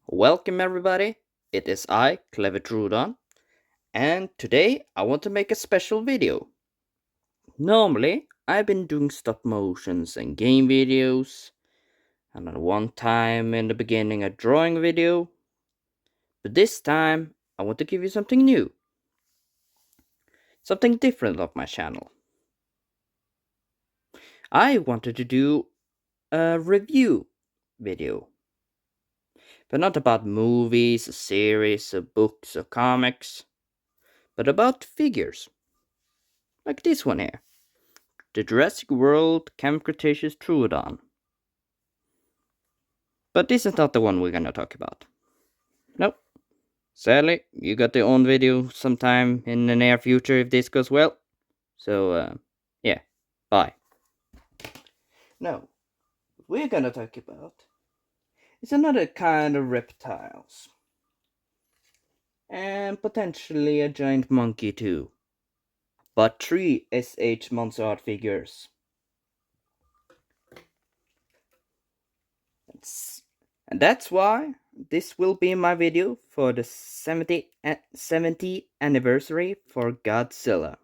Welcome everybody, it is I, Clever Trudon, and today I want to make a special video. Normally, I've been doing stop motions and game videos, and at one time in the beginning a drawing video, but this time I want to give you something new, something different of my channel. I wanted to do a review video, but not about movies, or series, or books, or comics, but about figures, like this one here. The Jurassic World Camp Cretaceous Troodon. But this is not the one we're gonna talk about. Nope. Sadly, you got your own video sometime in the near future if this goes well. So, yeah. Bye. No. What we're gonna talk about is another kind of reptiles. And potentially a giant monkey too. But 3 SH MonsterArt figures. And that's why this will be my video for the 70th anniversary for Godzilla.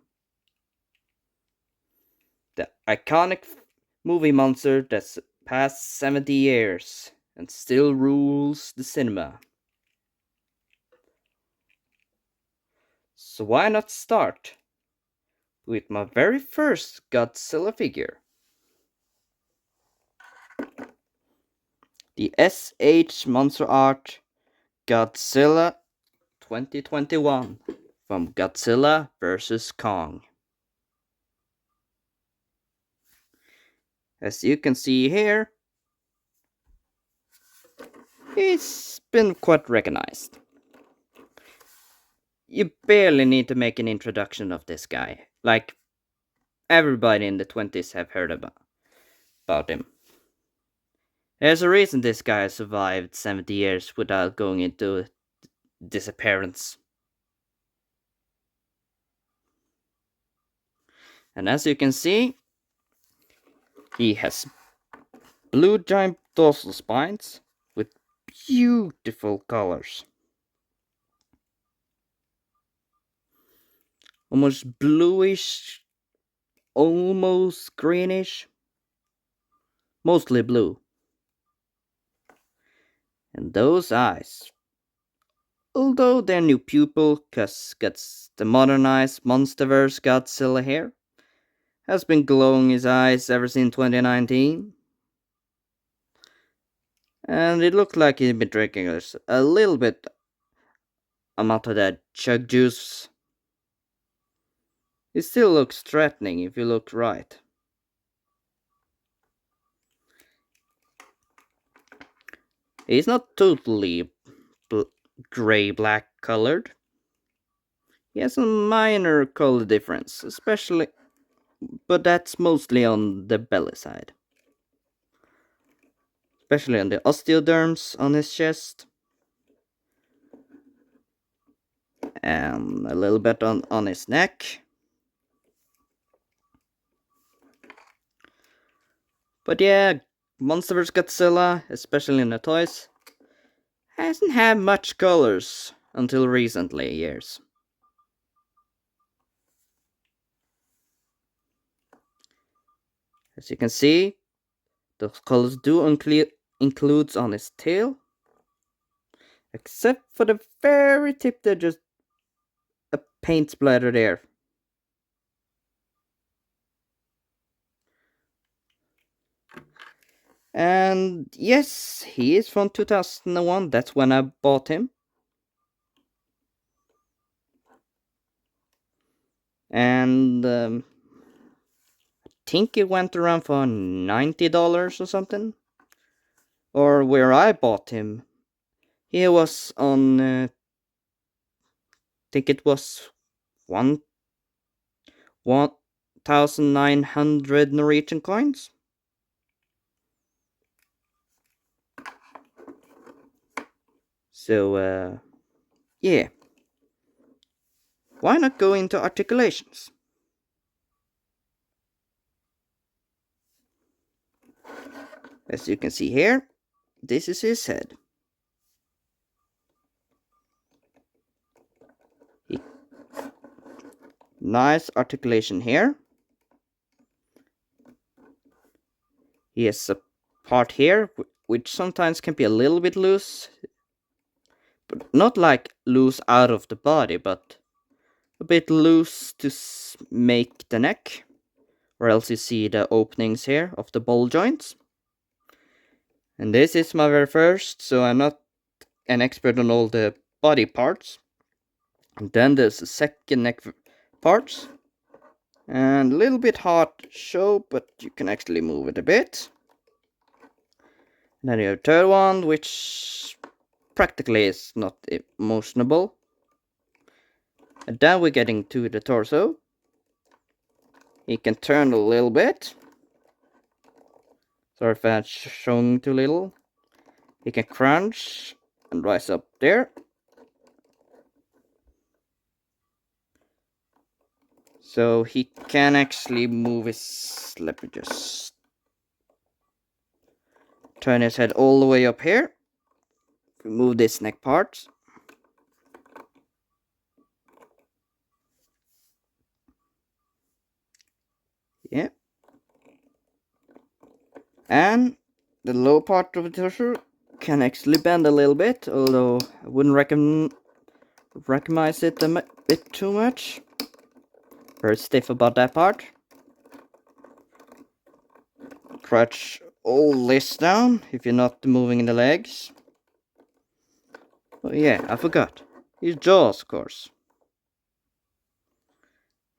The iconic movie monster that's passed 70 years and still rules the cinema. So why not start with my very first Godzilla figure? The SH MonsterArt Godzilla 2021 from Godzilla vs Kong. As you can see here, he's been quite recognized. You barely need to make an introduction of this guy. Like, everybody in the 20s have heard about him. There's a reason this guy survived 70 years without going into disappearance. And as you can see, he has blue giant dorsal spines with beautiful colors. Almost bluish, almost greenish, mostly blue. And those eyes, although their new pupil gets the modernized Monsterverse Godzilla hair, has been glowing his eyes ever since 2019. And it looked like he'd been drinking a little bit amount of that chug juice. It still looks threatening if you look right. He's not totally gray-black colored. He has a minor color difference, but that's mostly on the belly side. Especially on the osteoderms on his chest. And a little bit on his neck. But yeah, Monster vs. Godzilla, especially in the toys, hasn't had much colors until recently years. As you can see, those colors do includes on his tail, except for the very tip that just a paint splatter there. And yes, he is from 2001, that's when I bought him. And I think it went around for $90 or something. Or where I bought him, he was on, I think it was 1,900 Norwegian coins. So, yeah. Why not go into articulations? As you can see here, this is his head. Nice articulation here. He has a part here which sometimes can be a little bit loose, but not like loose out of the body, but a bit loose to make the neck, or else you see the openings here of the ball joints. And this is my very first, so I'm not an expert on all the body parts. And then there's the second neck parts, and a little bit hard to show, but you can actually move it a bit. And then you have the third one, which practically is not emotionable. And then we're getting to the torso. He can turn a little bit. Sorry if I'm showing too little. He can crunch and rise up there. So he can actually move his, let me just turn his head all the way up here. Remove this neck part. Yeah. And the low part of the torso can actually bend a little bit, although I wouldn't recognize it a bit too much. Very stiff about that part. Crunch all this down if you're not moving the legs. Oh yeah, I forgot. His jaws, of course.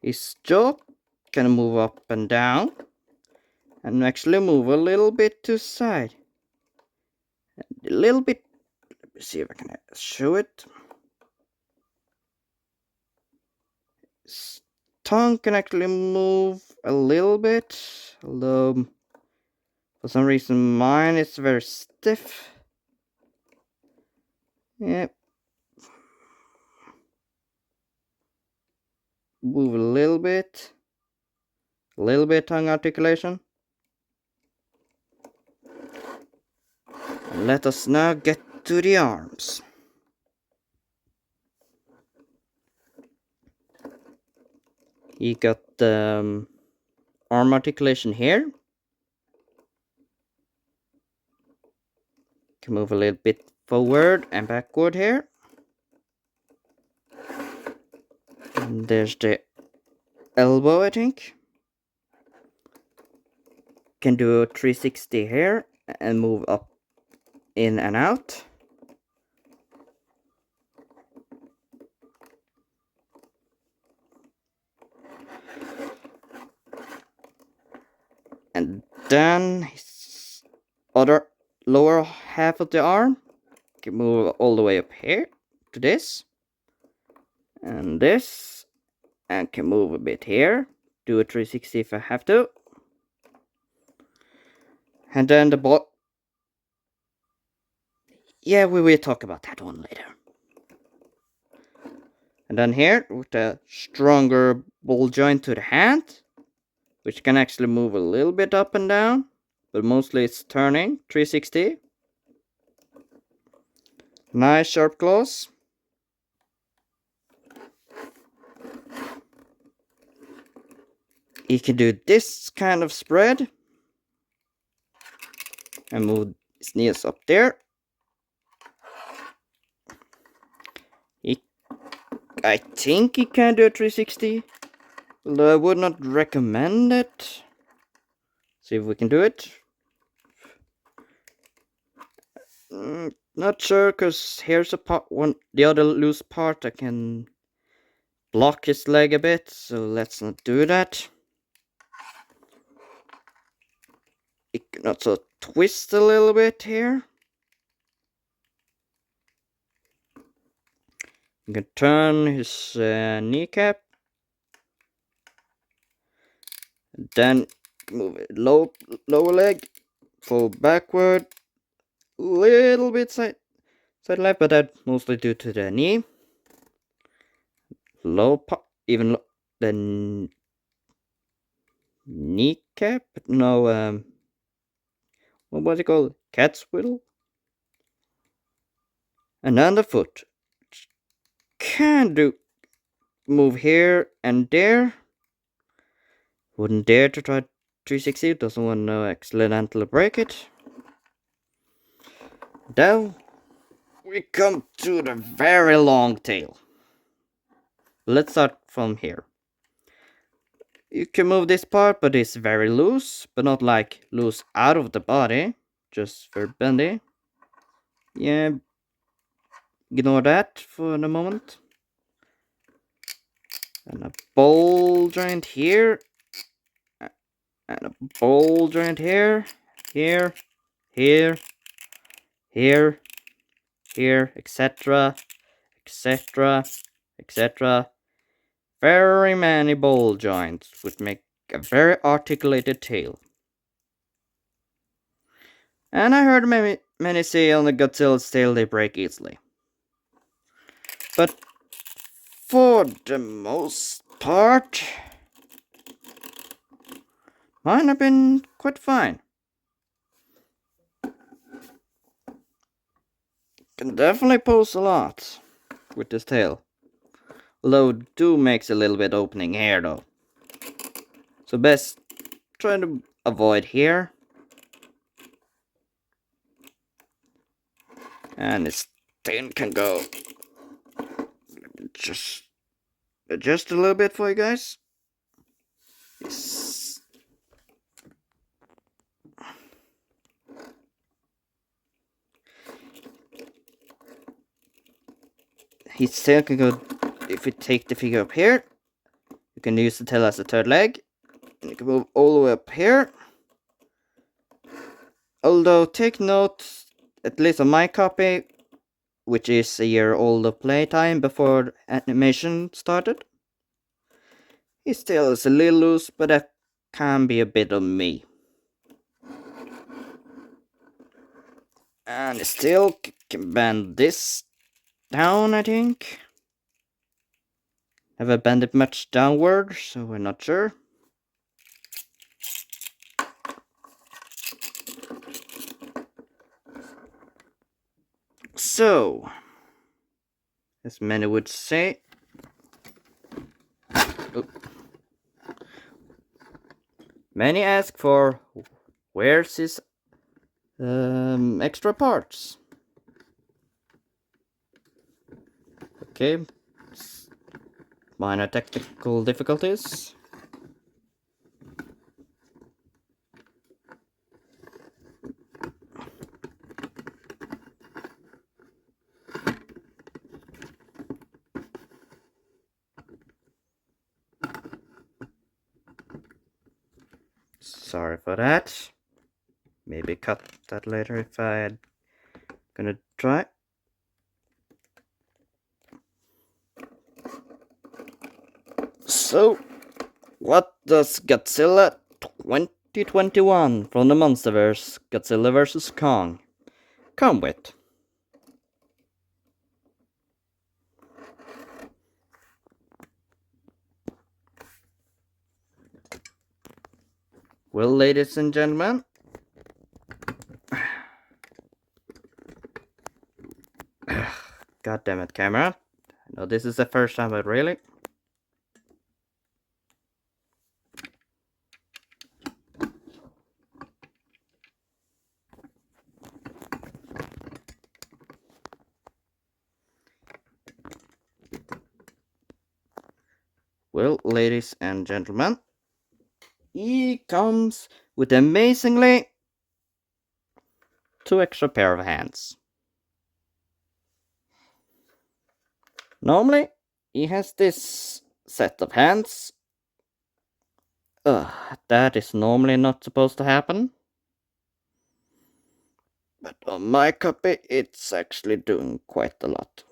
His jaw can move up and down, and actually move a little bit to the side. A little bit. Let me see if I can show it. His tongue can actually move a little bit, although for some reason mine is very stiff. Yeah. Move a little bit tongue articulation. And let us now get to the arms. You got the arm articulation here. Can move a little bit forward and backward here. And there's the elbow, I think. Can do a 360 here and move up, in and out. And then his other lower half of the arm can move all the way up here to this and this, and can move a bit here. Do a 360 if I have to. And then the ball. Yeah, we will talk about that one later. And then here with a stronger ball joint to the hand, which can actually move a little bit up and down, but mostly it's turning 360. Nice sharp claws. You can do this kind of spread and move his knees up there. I think he can do a 360, although I would not recommend it. See if we can do it. Not sure, because here's a part, the other loose part. I can block his leg a bit, so let's not do that. It can also twist a little bit here. You can turn his kneecap. Then move it lower leg, fall backward, little bit side left, but that mostly due to the knee. Low part, even the kneecap. No, what was it called? Cat's swivel. And then the foot. Can do move here and there. Wouldn't dare to try 360, doesn't want to accidentally break it. Then we come to the very long tail. Let's start from here. You can move this part, but it's very loose, but not like loose out of the body, just very bendy. Yeah, ignore that for the moment. And a ball joint here, and a ball joint here, here, here, here, here, etc., etc., etc. Very many ball joints would make a very articulated tail. And I heard many say on the Godzilla's tail they break easily. But for the most part, mine have been quite fine. Can definitely pose a lot with this tail. Although it do makes a little bit opening here though. So best try to avoid here. And its tail can go. Just adjust a little bit for you guys. Yes. His tail can go, if we take the figure up here, you can use the tail as a third leg. And you can move all the way up here. Although take note, at least on my copy, which is a year old of playtime before animation started, his tail is a little loose, but that can be a bit of me. And it still can bend this down, I think. Never bend it much downward, so we're not sure. So, as many would say, many ask for where's his extra parts. Okay, minor technical difficulties. Sorry for that. Maybe cut that later if I'm gonna try. So, what does Godzilla 2021 from the Monsterverse, Godzilla vs. Kong, come with? Well, ladies and gentlemen, god damn it, camera. I know this is the first time, but really. Well, ladies and gentlemen, he comes with amazingly 2 extra pair of hands. Normally, he has this set of hands. That is normally not supposed to happen. But on my copy, it's actually doing quite a lot.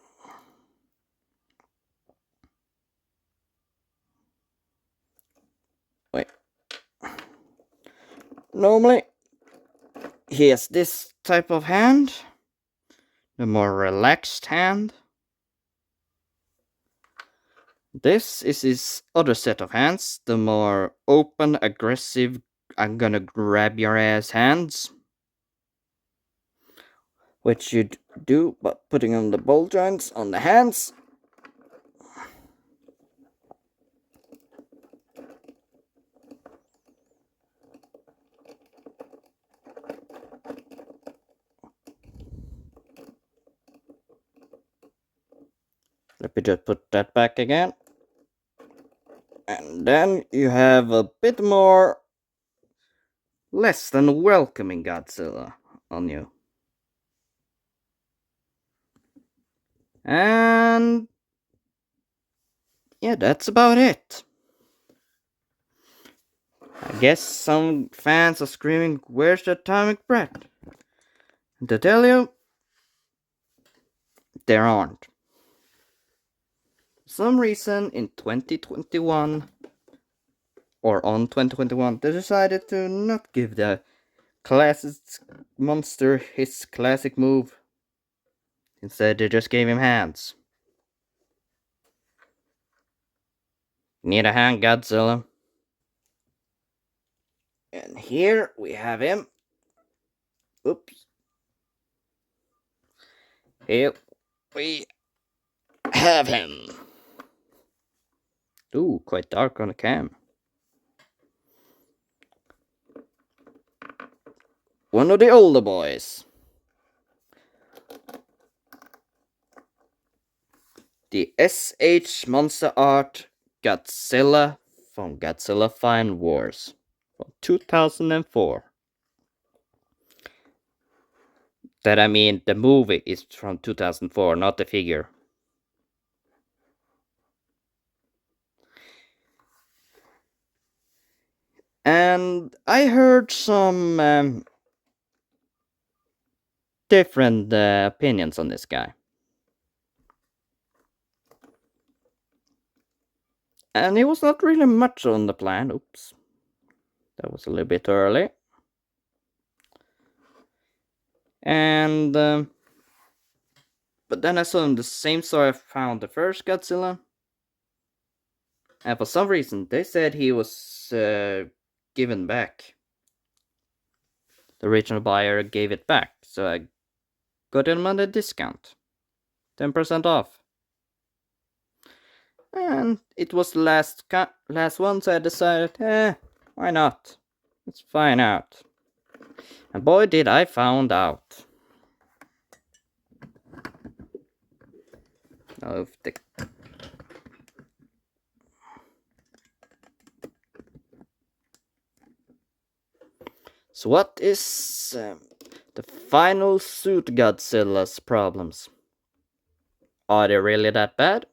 Wait. Normally, he has this type of hand. The more relaxed hand. This is his other set of hands. The more open, aggressive, I'm gonna grab your ass hands. Which you do by putting on the ball joints on the hands. Let me just put that back again. And then you have a bit more less than welcoming Godzilla on you. And yeah, that's about it. I guess some fans are screaming, "Where's the atomic breath?" And to tell you, there aren't. For some reason in 2021 or on 2021, they decided to not give the classic monster his classic move. Instead, they just gave him hands. Need a hand, Godzilla. And here we have him. Oops. Here we have him. Ooh, quite dark on the cam. One of the older boys. The SH MonsterArt Godzilla from Godzilla Final Wars from 2004. That I mean, the movie is from 2004, not the figure. And I heard some different opinions on this guy. And he was not really much on the plan. Oops. That was a little bit early. And but then I saw him the same story I found the first Godzilla. And for some reason, they said he was given back. The original buyer gave it back, so I got him on a discount. 10% off. And it was the last one, so I decided, why not? Let's find out. And boy, did I found out. Now, if the So what is the final suit Godzilla's problems? Are they really that bad?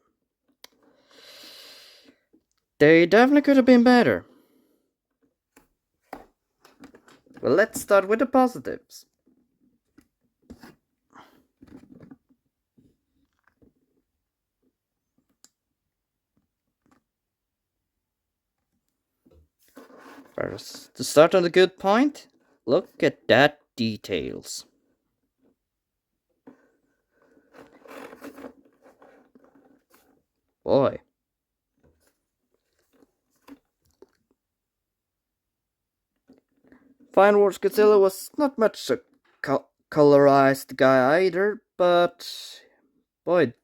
They definitely could have been better. Well, let's start with the positives. First, to start on the good point, look at that details. Boy. Fine Wars Godzilla was not much a colorized guy either, but boy,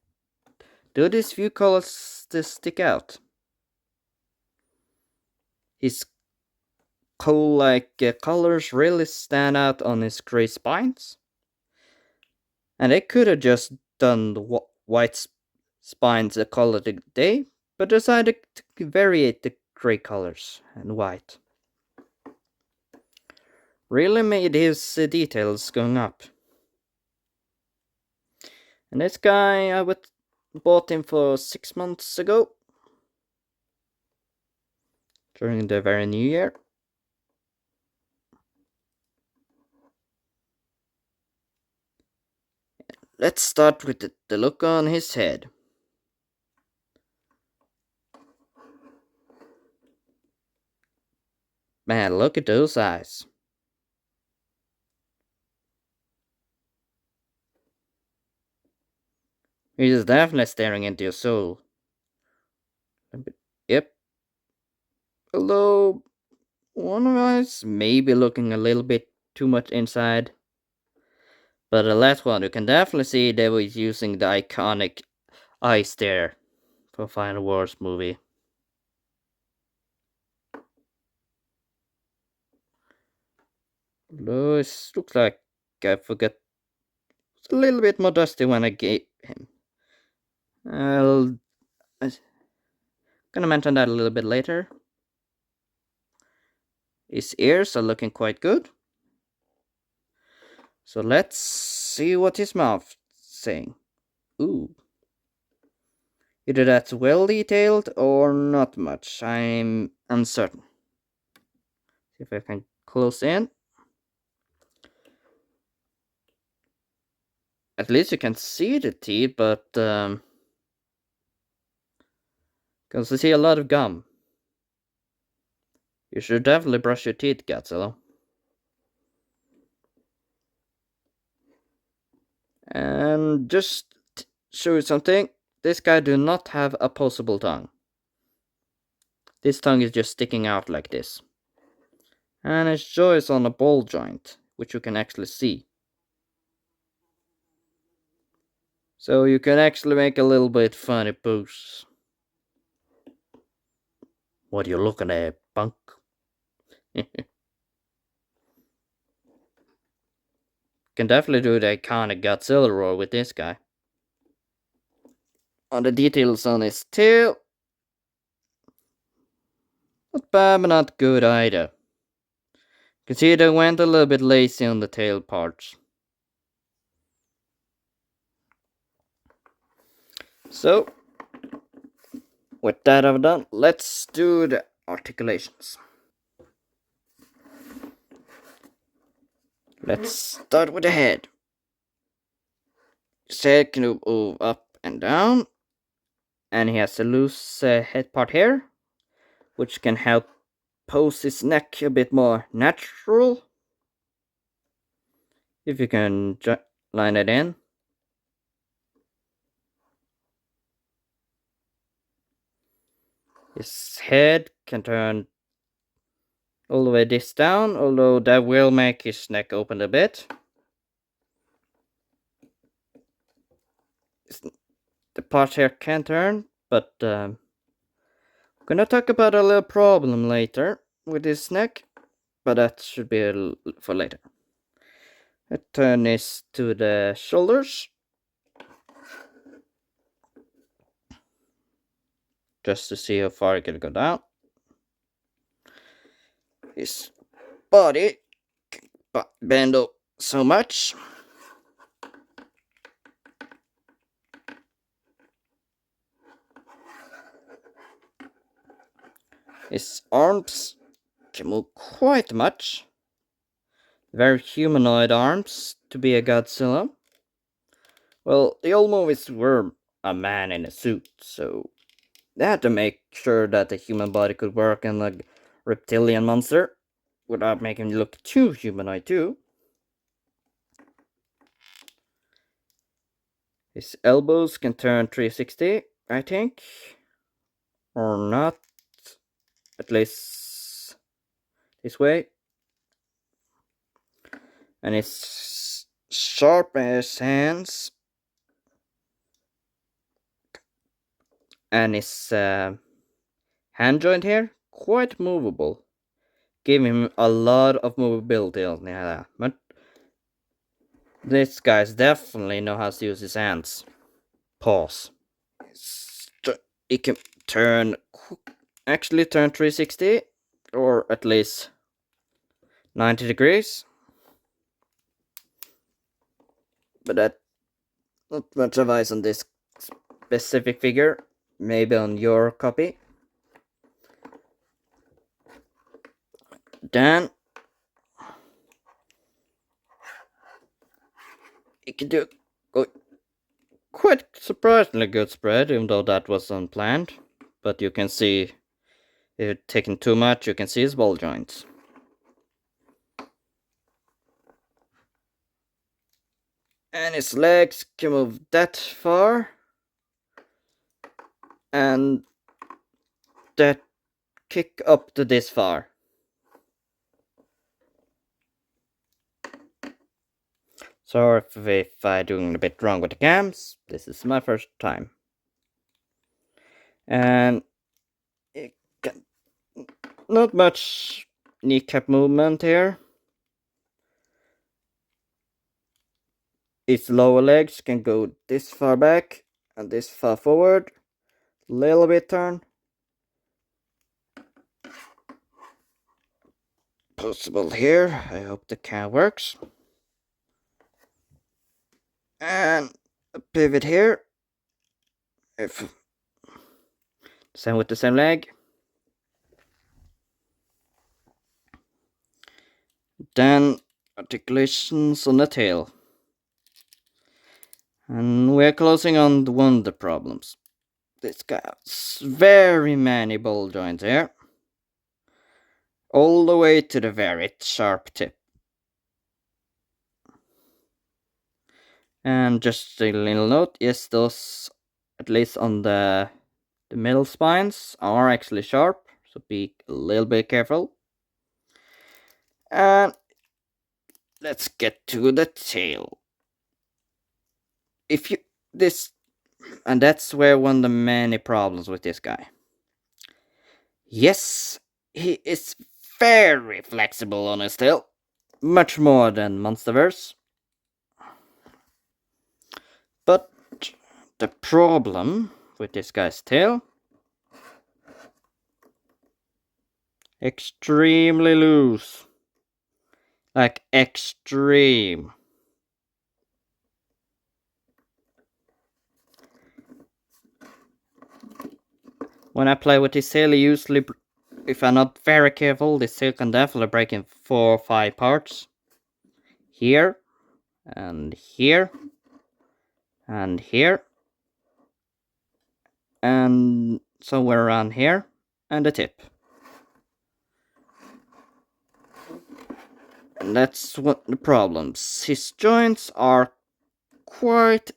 do these few colors stick out. His coal-like colors really stand out on his gray spines. And they could have just done the white spines a color today, but decided to vary the gray colors and white. Really made his details going up. And this guy, I bought him for 6 months ago. During the very new year. Let's start with the look on his head. Man, look at those eyes. He's definitely staring into your soul. Yep. Although, one of us may be looking a little bit too much inside. But the last one, you can definitely see they were using the iconic eye stare for Final Wars movie. Although it looks like I forgot. It's a little bit more dusty when I gave him. I'm gonna mention that a little bit later. His ears are looking quite good. So let's see what his mouth is saying. Ooh. Either that's well detailed or not much. I'm uncertain. See if I can close in. At least you can see the teeth, but because I see a lot of gum. You should definitely brush your teeth, Godzilla. And just show you something. This guy do not have opposable tongue. This tongue is just sticking out like this. And his jaw is on a ball joint, which you can actually see. So you can actually make a little bit funny pose. What are you looking at, punk? Can definitely do the iconic Godzilla roar with this guy. On the details on his tail, not bad but not good either. You can see they went a little bit lazy on the tail parts. So, with that I've done, let's do the articulations. Let's start with the head. His head can move up and down, and he has a loose head part here, which can help pose his neck a bit more natural. If you can line it in. His head can turn all the way this down, although that will make his neck open a bit. The part here can turn, but I'm gonna talk about a little problem later with his neck, but that should be for later. I turn this to the shoulders, just to see how far it can go down. His body can bend up so much. His arms can move quite much. Very humanoid arms to be a Godzilla. Well, the old movies were a man in a suit, so they had to make sure that the human body could work in a reptilian monster without making it look too humanoid too. His elbows can turn 360, I think. Or not. At least this way. And his sharp as hands. And his hand joint here, quite movable. Give him a lot of movability on that. But this guy's definitely know how to use his hands. Pause. He can actually turn 360, or at least 90 degrees. But that not much advice on this specific figure. Maybe on your copy. Then you can do quite surprisingly good spread, even though that was unplanned. But you can see, if you're taking too much, you can see his ball joints. And his legs can move that far. And that kick up to this far. Sorry if I'm doing a bit wrong with the cams. This is my first time. And not much kneecap movement here. Its lower legs can go this far back, And this far forward, little bit turn. Possible here. I hope the can works. And a pivot here. If same with the same leg. Then articulations on the tail. And we're closing on one of the problems. This guy has very many ball joints here. All the way to the very sharp tip. And just a little note, yes, those, at least on the middle spines, are actually sharp, so be a little bit careful. And let's get to the tail. If you, this, and that's where one of the many problems with this guy. Yes, he is very flexible on his tail, much more than Monsterverse. But the problem with this guy's tail, extremely loose. Like extreme. When I play with this tail, usually, if I'm not very careful, this tail can definitely break in 4 or 5 parts. Here, and here, and here, and somewhere around here, and the tip. And that's what the problems. His joints are quite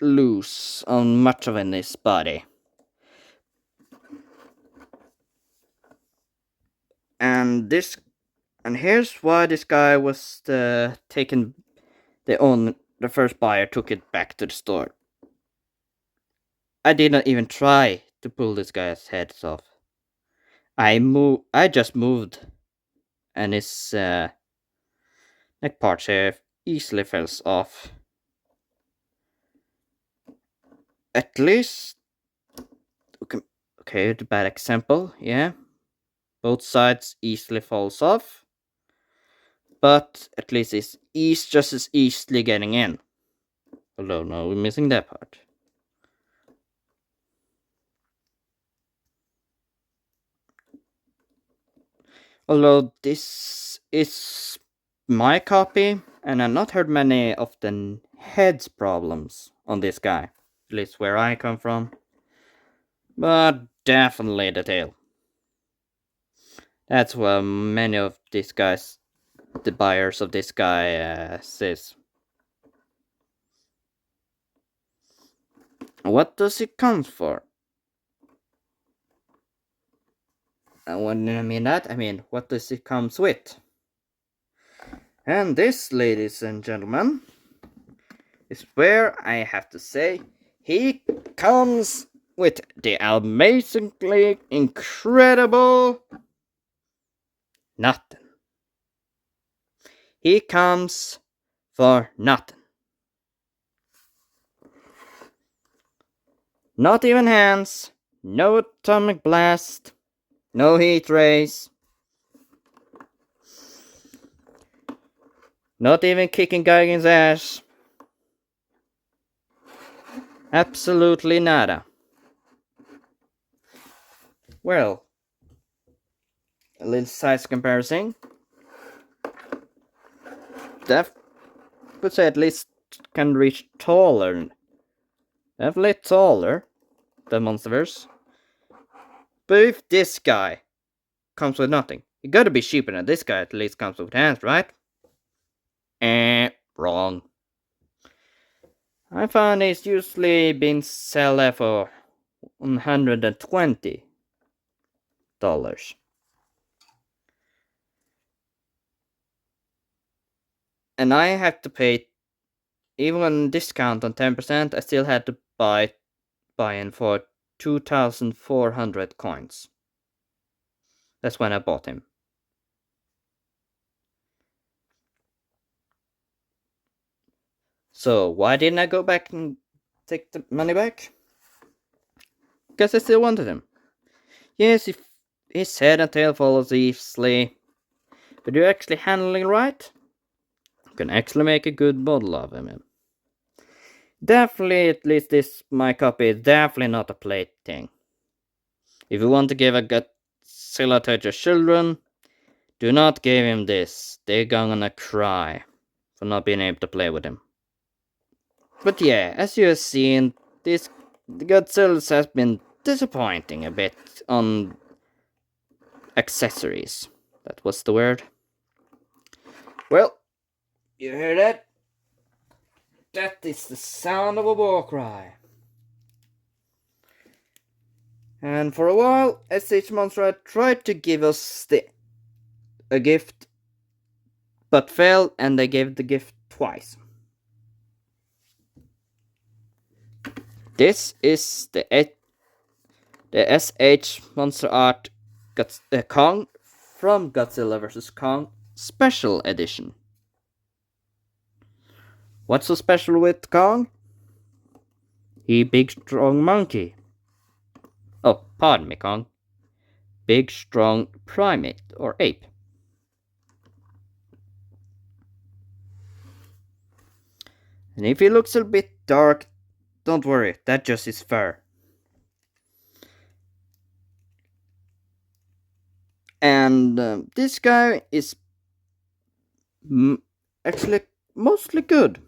loose on much of his body. And here's why this guy was taken. The first buyer took it back to the store. I did not even try to pull this guy's heads off. I just moved, and his neck parts here easily falls off. At least, okay, the bad example, yeah. Both sides easily falls off, but at least it's just as easily getting in. Although now we're missing that part. Although this is my copy, and I've not heard many of the heads problems on this guy, at least where I come from. But definitely the tail. That's what many of these guys, the buyers of this guy, says. What does it come for? And when I mean that, I mean what does it comes with? And this, ladies and gentlemen, is where I have to say he comes with the amazingly incredible nothing. He comes for nothing. Not even hands, no atomic blast, no heat rays, not even kicking Geigen's ass. Absolutely nada. Well, a little size comparison. That would say at least can reach taller. Definitely taller than Monsterverse. But if this guy comes with nothing, it gotta be cheaper than this guy at least comes with hands, right? Wrong. I found it's usually been sold for $120. And I have to pay, even on discount on 10%, I still had to buy in for 2,400 coins. That's when I bought him. So why didn't I go back and take the money back? because I still wanted him. Yes, if his head and tail follows easily, but you're actually handling right, you can actually make a good model of him. Definitely, at least this my copy is definitely not a plate thing. If you want to give a Godzilla to your children, do not give him this. They're gonna cry for not being able to play with him. But yeah, as you have seen, this Godzilla has been disappointing a bit on accessories. That was the word. Well, you hear that? That is the sound of a war cry. And for a while, SH MonsterArts tried to give us a gift, but failed, and they gave the gift twice. This is the SH MonsterArt Kong from Godzilla vs Kong Special Edition. What's so special with Kong? He big strong monkey. Oh, pardon me, Kong. Big strong primate or ape. And if he looks a bit dark, don't worry, that just is fur. And this guy is actually mostly good,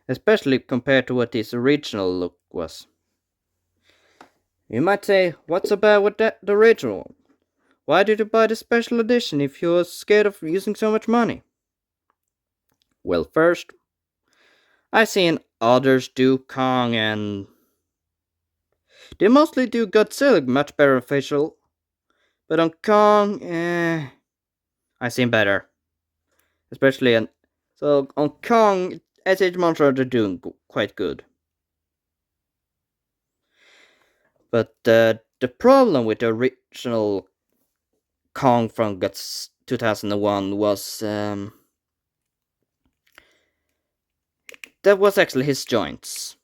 especially compared to what his original look was. You might say, what's so bad with the original? Why did you buy the special edition if you were scared of using so much money? Well, first, I've seen others do Kong and they mostly do Godzilla much better facial, but on Kong, I've seen better. Especially on Kong, SH Monsterart are doing quite good. But the problem with the original Kong from 2001 was that was actually his joints.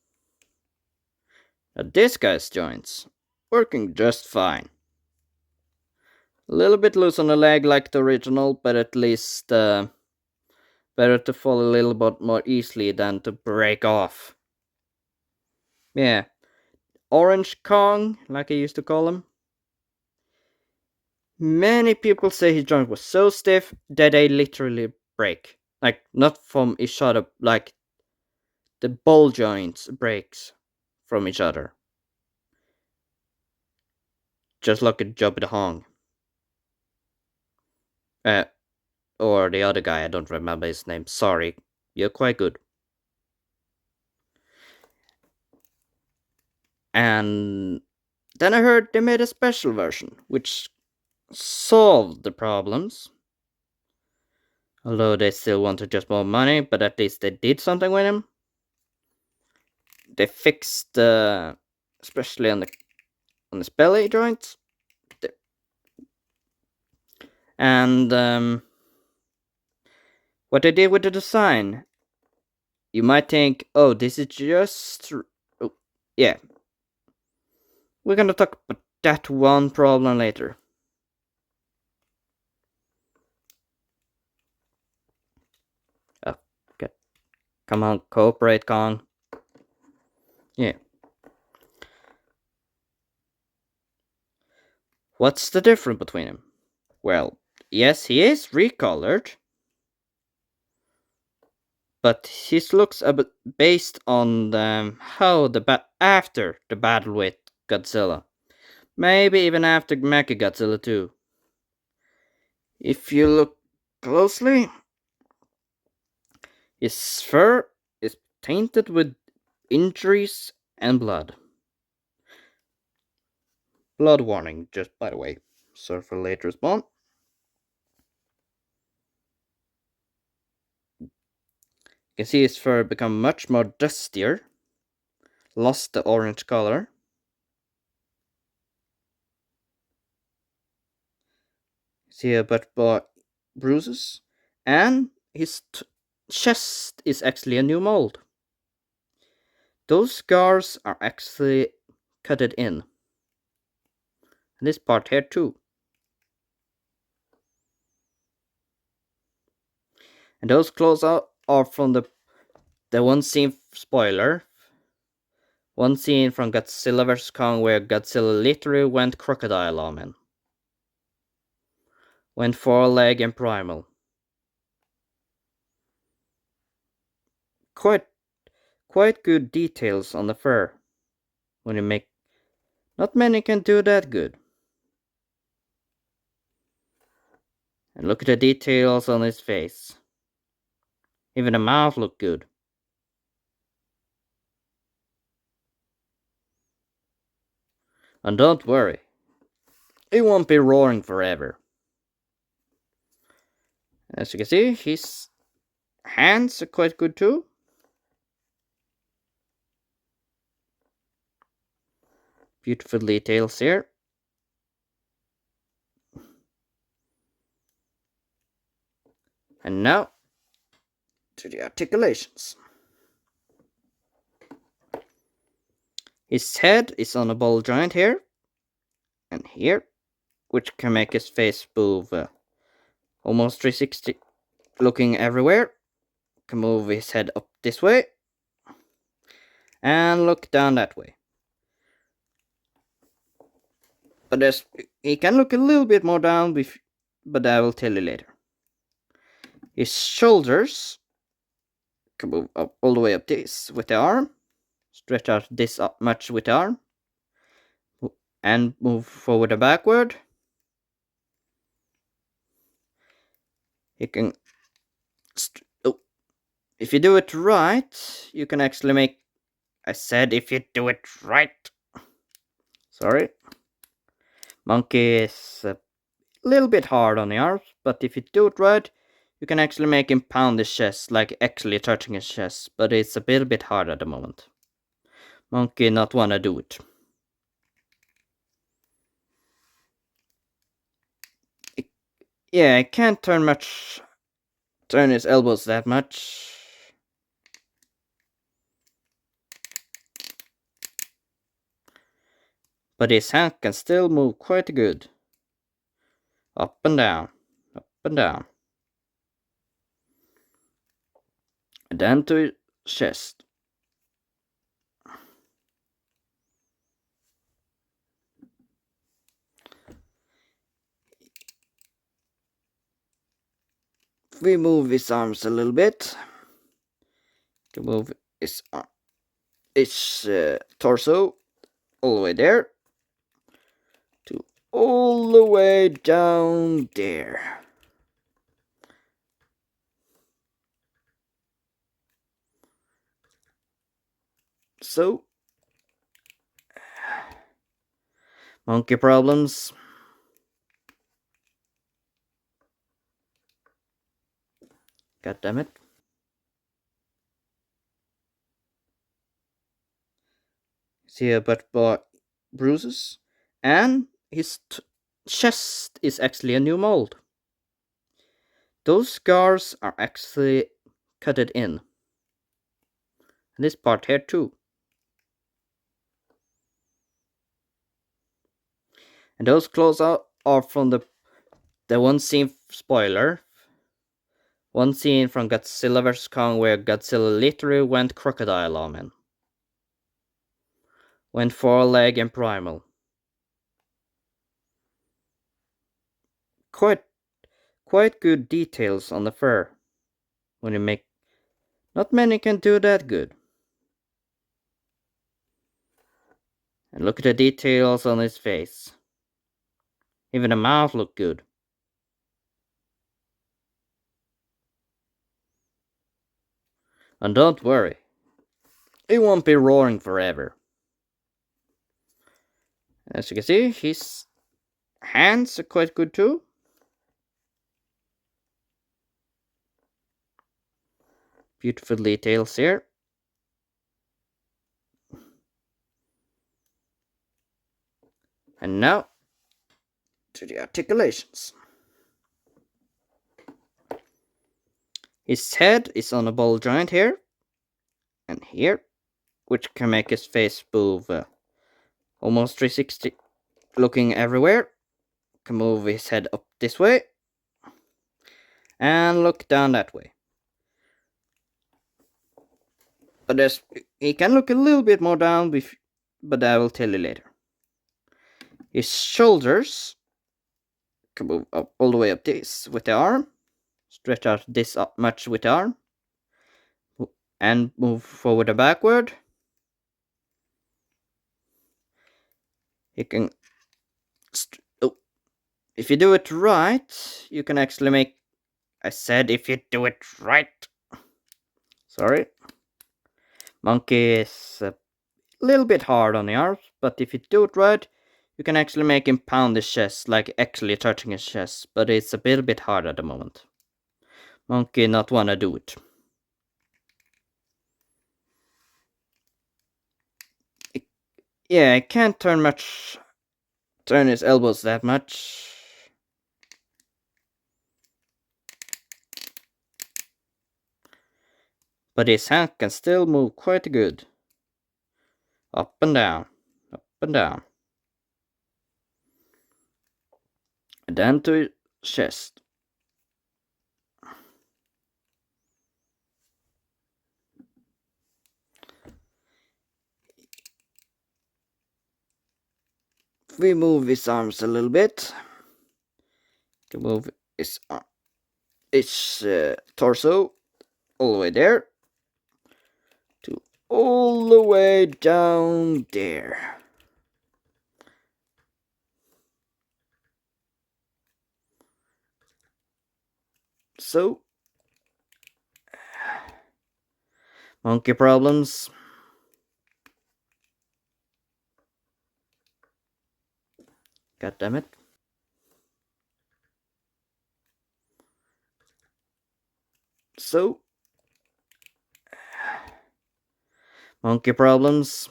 Now this guy's joints working just fine. A little bit loose on the leg like the original, but at least better to fall a little bit more easily than to break off. Yeah, Orange Kong, like I used to call him. Many people say his joint was so stiff that they literally break. Like, not from each other, like the ball joints breaks from each other. Just like a Job the Hong. Or the other guy, I don't remember his name. Sorry, you're quite good. And then I heard they made a special version, which solved the problems. Although they still wanted just more money, but at least they did something with him. They fixed, especially on his belly joints. And what they did with the design, you might think, oh, this is just... Oh, yeah. We're gonna talk about that one problem later. Oh, okay. Come on, cooperate, Kong. Yeah. What's the difference between them? Well, yes, he is recolored, but his looks a bit based on how after the battle with Godzilla, maybe even after Mechagodzilla 2. If you look closely, his fur is tainted with injuries and blood. Blood warning, just by the way. Sorry for late respawn. You can see his fur become much more dustier, lost the orange color. See a bit more bruises, and his chest is actually a new mold. Those scars are actually cut it in. And this part here too. And those clothes are from the one scene spoiler. One scene from Godzilla VS Kong where Godzilla literally went crocodile on him. Went four-leg and primal. Quite good details on the fur. When you make, not many can do that good. And look at the details on his face. Even the mouth looked good. And don't worry, it won't be roaring forever. As you can see, his hands are quite good too. Beautiful details here. And now to the articulations. His head is on a ball joint here and here, which can make his face move almost 360, looking everywhere. Can move his head up this way and look down that way. But he can look a little bit more down, but I will tell you later. His shoulders can move up all the way up this with the arm. Stretch out this up much with the arm. And move forward and backward. You can... if you do it right, you can actually make... I said if you do it right. Sorry. Monkey is a little bit hard on the arms, but if you do it right, you can actually make him pound his chest, like actually touching his chest, but it's a little bit hard at the moment. Monkey not wanna do it. Yeah, I can't turn his elbows that much. But his hand can still move quite good. Up and down, up and down. And then to his chest. If we move his arms a little bit, to move his torso all the way there to all the way down there. So, monkey problems. God damn it. See a butt bruises, and his chest is actually a new mold. Those scars are actually cut it in. And this part here too. And those clothes are from the one scene spoiler. One scene from Godzilla vs Kong where Godzilla literally went crocodile on him. Went four-leg and primal. Quite good details on the fur. When you make, not many can do that good. And look at the details on his face. Even the mouth looked good. And don't worry, it won't be roaring forever. As you can see, his hands are quite good too. Beautiful details here. And now to the articulations. His head is on a ball joint here and here, which can make his face move almost 360, looking everywhere. Can move his head up this way and look down that way. But he can look a little bit more down, but I will tell you later. His shoulders can move up all the way up this with the arm. Stretch out this up much with the arm. And move forward and backward. You can... if you do it right, you can actually make... I said if you do it right. Sorry. Monkey is a little bit hard on the arms, but if you do it right, you can actually make him pound his chest, like actually touching his chest, but it's a little bit hard at the moment. Monkey not wanna do it. Yeah, I can't turn his elbows that much. But his hand can still move quite good. Up and down, up and down. And then to his chest. If we move his arms a little bit, can move his torso all the way there to all the way down there. So, monkey problems. God damn it. So, monkey problems.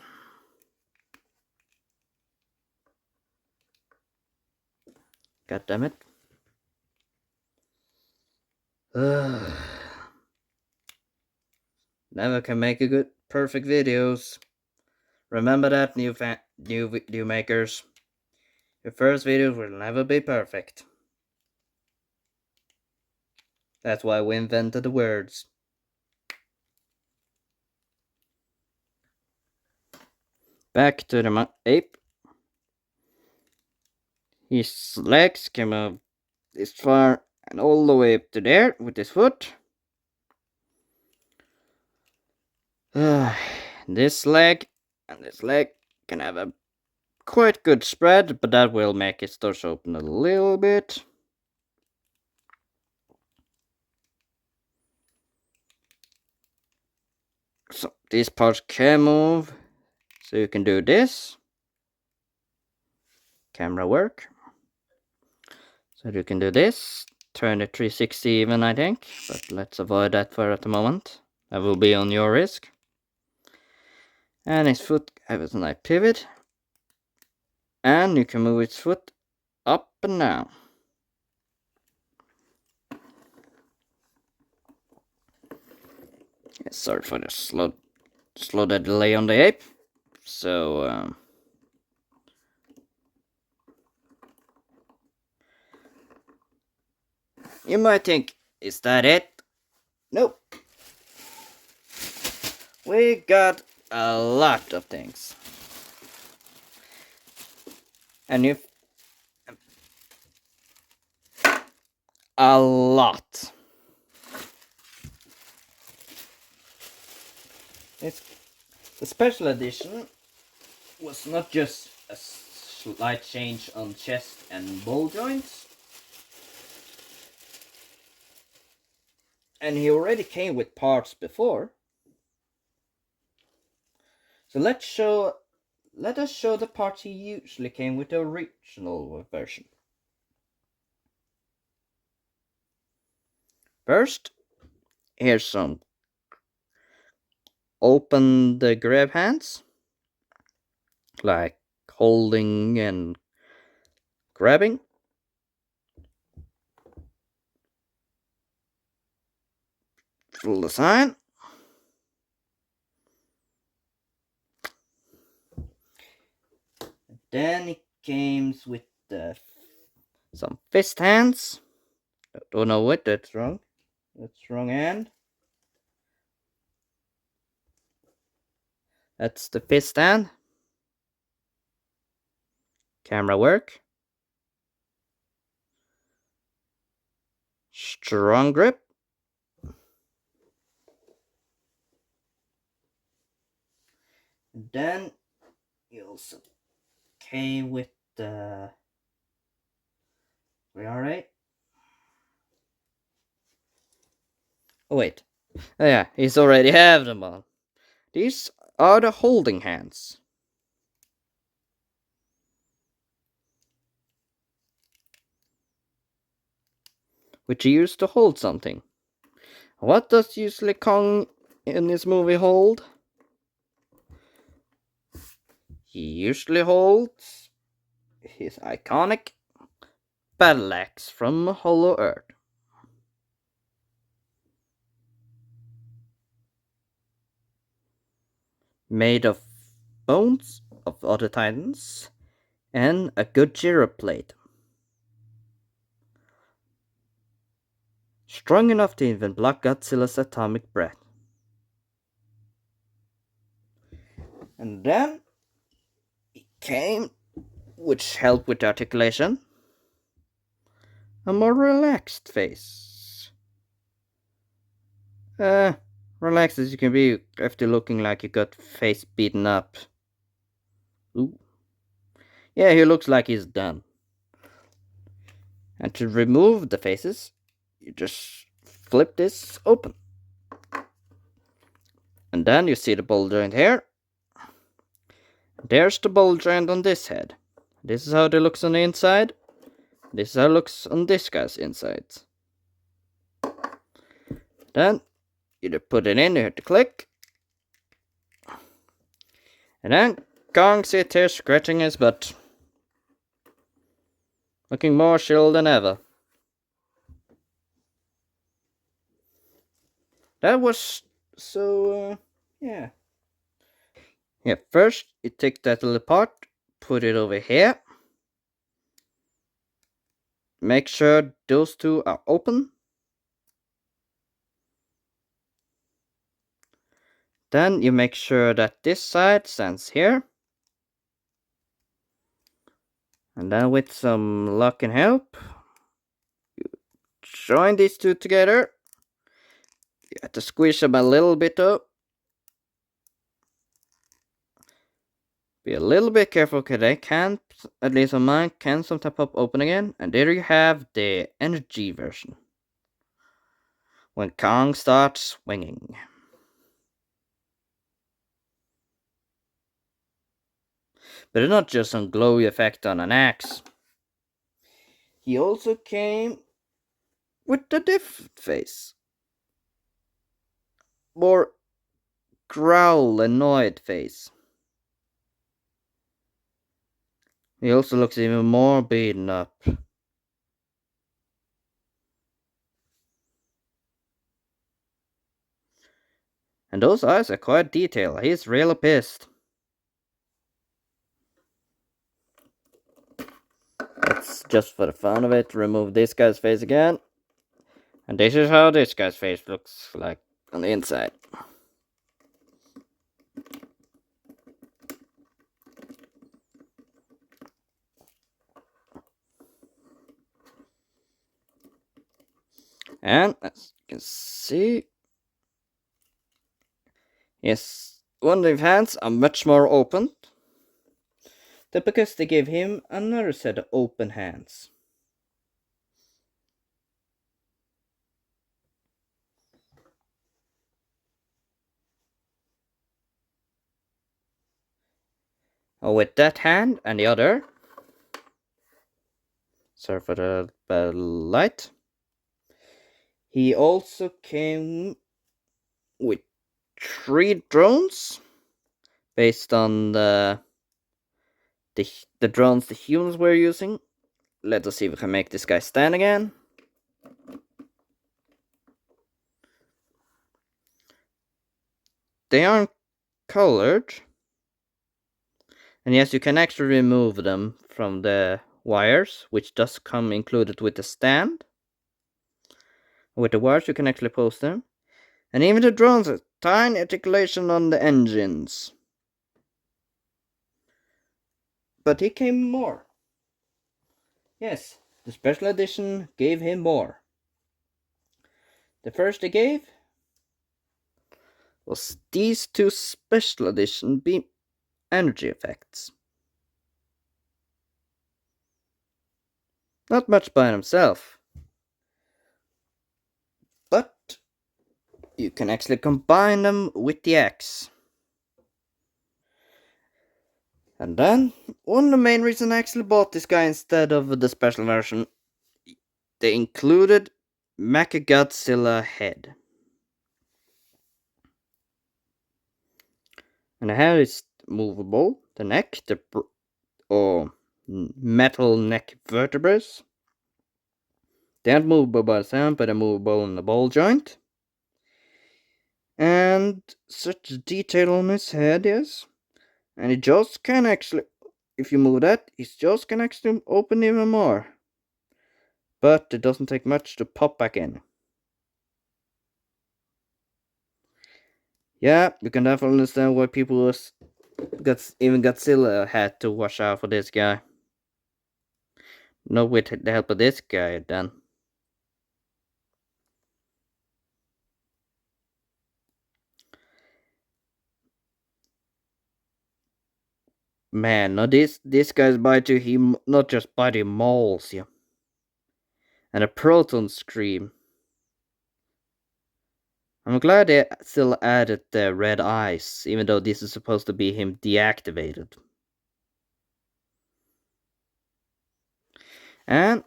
God damn it. Never can make a good, perfect videos. Remember that, new video makers. Your first videos will never be perfect. That's why we invented the words. Back to the ape. His legs can move this far and all the way up to there with his foot. This leg and this leg can have a quite good spread, but that will make his torso open a little bit. So these parts can move, so you can do this. Camera work. So you can do this, turn it 360 even, I think, but let's avoid that for at the moment. That will be on your risk. And his foot has a nice pivot. And you can move its foot up and down. Sorry for the slow the delay on the ape. So you might think, is that it? Nope. We got a lot of things. And if a lot. The special edition was not just a slight change on chest and ball joints. And he already came with parts before. So let us show the parts he usually came with the original version. First, here's some open the grab hands, like holding and grabbing. Full design. Then it came with some fist hands. Oh no, wait, that's wrong. That's wrong hand. That's the fist hand. Camera work. Strong grip. And then you also came with the. We alright? Oh wait. Oh, yeah, he's already have them on. These are the holding hands. Which he used to hold something. What does usually Kong in this movie hold? He usually holds his iconic battle axe from Hollow Earth. Made of bones of other titans and a Godzilla plate. Strong enough to even block Godzilla's atomic breath. And then it came, which helped with articulation, a more relaxed face. Relaxed as you can be after looking like you got face beaten up. Ooh. Yeah, he looks like he's done. And to remove the faces, you just flip this open. And then you see the ball joint here. There's the ball joint on this head. This is how it looks on the inside. This is how it looks on this guy's inside. Then you just put it in, you hit the click. And then Kong sits here scratching his butt. Looking more chill than ever. That was so, yeah. Yeah, first you take that little part, put it over here. Make sure those two are open. Then you make sure that this side stands here. And then with some luck and help, you join these two together. You have to squish them a little bit though. Be a little bit careful because they can't, at least on mine, can sometimes pop open again. And there you have the energy version. When Kong starts swinging. But it's not just some glowy effect on an axe. He also came with the different face. More growl annoyed face. He also looks even more beaten up. And those eyes are quite detailed. He's really pissed. Let's just for the fun of it remove this guy's face again. And this is how this guy's face looks like on the inside. And as you can see, yes, one of the hands are much more open. That's because they gave him another set of open hands. With that hand and the other, sorry for the bad light, he also came with 3 drones based on the drones the humans were using. Let us see if we can make this guy stand again. They aren't colored. And yes, you can actually remove them from the wires, which does come included with the stand. With the wires, you can actually post them. And even the drones have tiny articulation on the engines. But he came more. Yes, the special edition gave him more. The first they gave was these two special edition beam energy effects. Not much by himself, but you can actually combine them with the axe. And then, one of the main reasons I actually bought this guy instead of the special version, they included Mechagodzilla head. And the head is movable, the neck, or metal neck vertebrae. They aren't movable by themselves, but they're movable in the ball joint. And such detail on his head, yes. And it just can actually, if you move that, it just can actually open even more. But it doesn't take much to pop back in. Yeah, you can definitely understand why people even Godzilla had to watch out for this guy. Not with the help of this guy, then. Man, no, this guy's bite he not just bite, he mauls you. And a proton scream. I'm glad they still added the red eyes, even though this is supposed to be him deactivated. And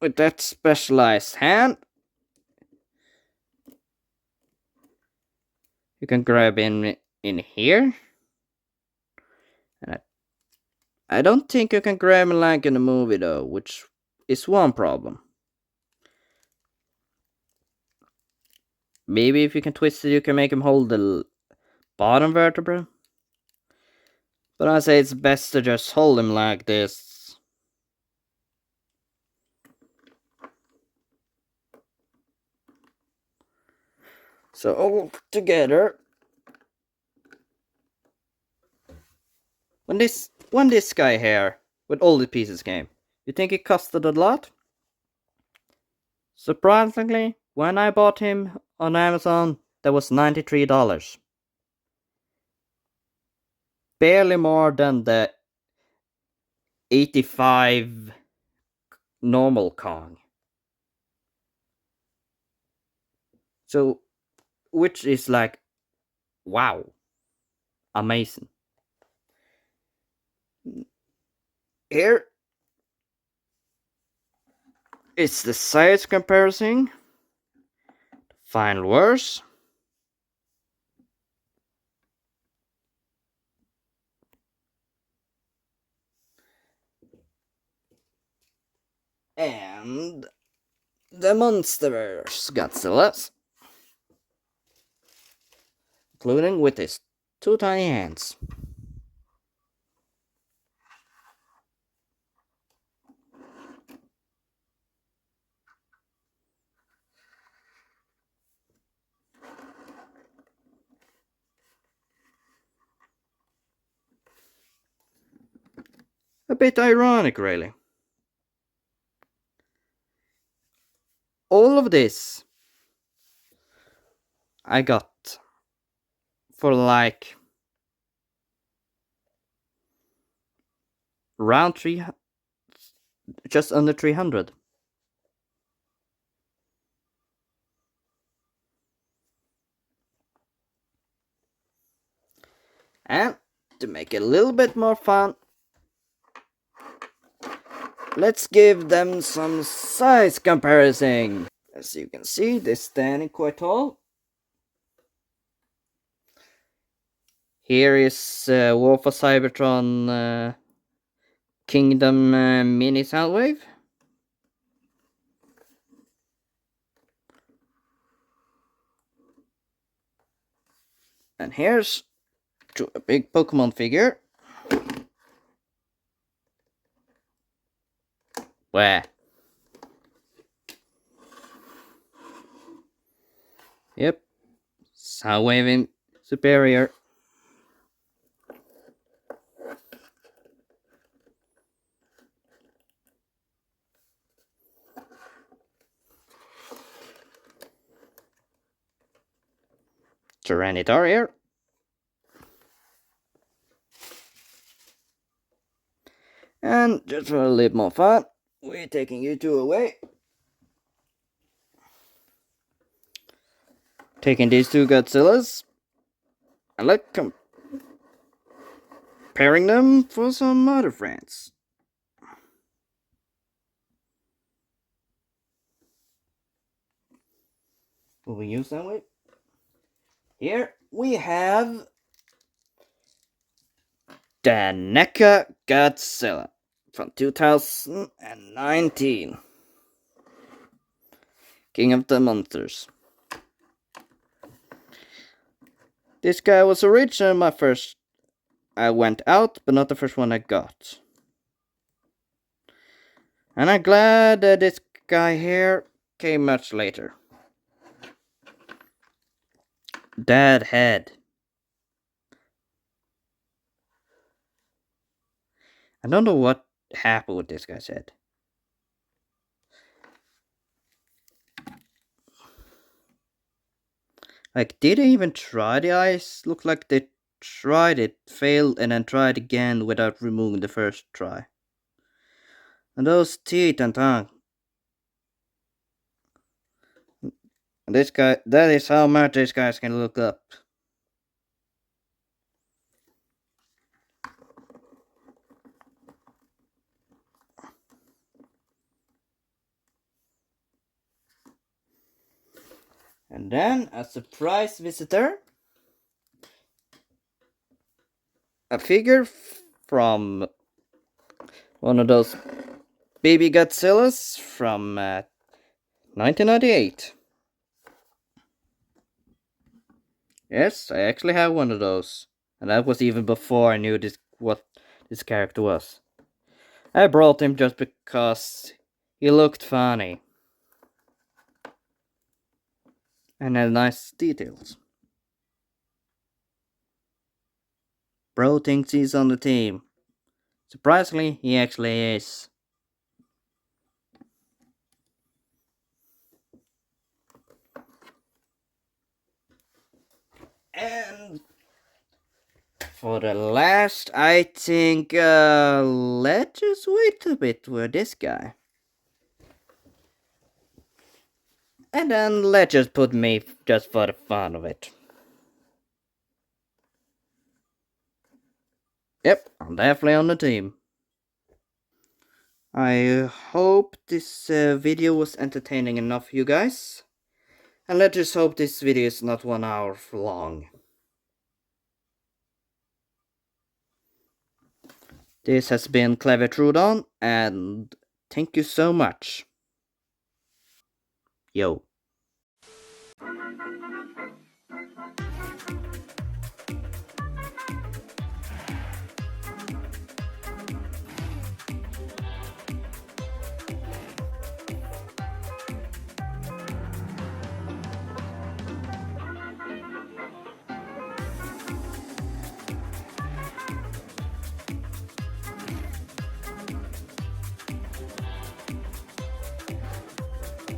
with that specialized hand, you can grab in here. And I don't think you can grab him like in the movie though, which is one problem. Maybe if you can twist it, you can make him hold the bottom vertebra. But I say it's best to just hold him like this. So all together, when this guy here with all the pieces came, you think it costed a lot? Surprisingly, when I bought him on Amazon, that was $93. Barely more than the 85 normal Kong. So, which is like, wow, amazing. Here it's the size comparison. Final words. And the Monsterverse Godzillas, including with his two tiny hands. A bit ironic, really. All of this I got for like around just under 300. And to make it a little bit more fun, let's give them some size comparison. As you can see, they're standing quite tall. Here is War for Cybertron Kingdom Mini Soundwave. And here's to a big Pokemon figure. Where? Yep. Sound waving superior. Tyranitar here. And just for a little more fun, we're taking you two away. Taking these two Godzillas. And like comparing them for some other friends. Will we use that way? Here we have the NECA Godzilla from 2019. King of the Monsters. This guy was originally my first I went out, but not the first one I got. And I'm glad that this guy here came much later. Dead head. I don't know what happened with this guy's head. Like, did they even try the eyes? Looked like they tried it, failed, and then tried again without removing the first try. And those teeth and tongue. And this guy, that is how much these guys can look up. And then, a surprise visitor. A figure from one of those baby Godzillas from 1998. Yes, I actually have one of those. And that was even before I knew what this character was. I brought him just because he looked funny. And had nice details. Bro thinks he's on the team. Surprisingly, he actually is. And for the last, I think, let's just wait a bit with this guy. And then let's just put me just for the fun of it. Yep, I'm definitely on the team. I hope this video was entertaining enough for you guys. And let's just hope this video is not 1 hour long. This has been Clever Trudon, and thank you so much. Yo.